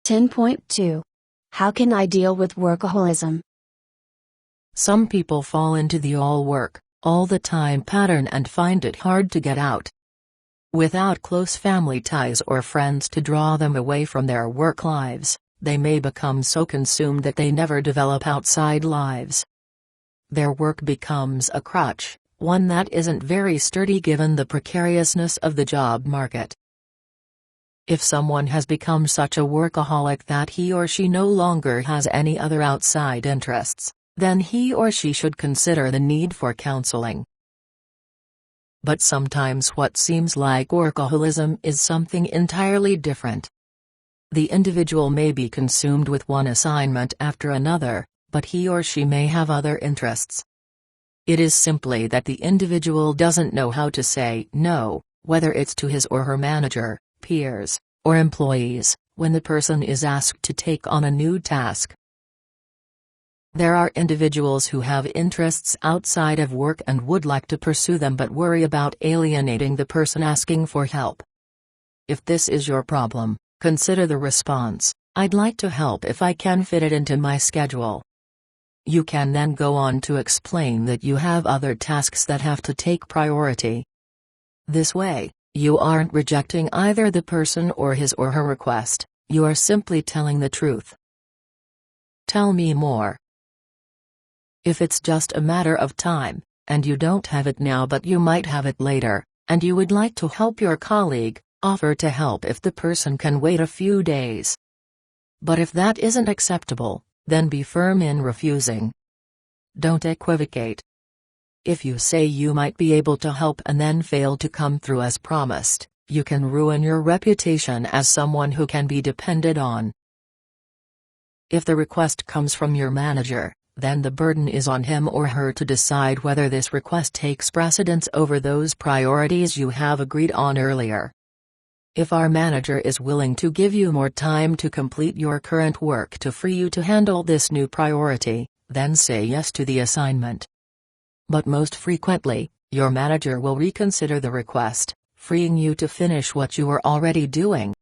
10.2. How can I deal with workaholism? Some people fall into the all work, all the time pattern and find it hard to get out. Without close family ties or friends to draw them away from their work lives, they may become so consumed that they never develop outside lives. Their work becomes a crutch, one that isn't very sturdy given the precariousness of the job market. If someone has become such a workaholic that he or she no longer has any other outside interests, then he or she should consider the need for counseling. But sometimes what seems like workaholism is something entirely different. The individual may be consumed with one assignment after another, but he or she may have other interests. It is simply that the individual doesn't know how to say no, whether it's to his or her manager, peers, or employees, when the person is asked to take on a new task. There are individuals who have interests outside of work and would like to pursue them but worry about alienating the person asking for help. If this is your problem, consider the response, "I'd like to help if I can fit it into my schedule." You can then go on to explain that you have other tasks that have to take priority. This way, you aren't rejecting either the person or his or her request, you are simply telling the truth. Tell me more. If it's just a matter of time, and you don't have it now but you might have it later, and you would like to help your colleague, offer to help if the person can wait a few days. But if that isn't acceptable, then be firm in refusing. Don't equivocate. If you say you might be able to help and then fail to come through as promised, you can ruin your reputation as someone who can be depended on. If the request comes from your manager, then the burden is on him or her to decide whether this request takes precedence over those priorities you have agreed on earlier. If our manager is willing to give you more time to complete your current work to free you to handle this new priority, then say yes to the assignment. But most frequently, your manager will reconsider the request, freeing you to finish what you are already doing.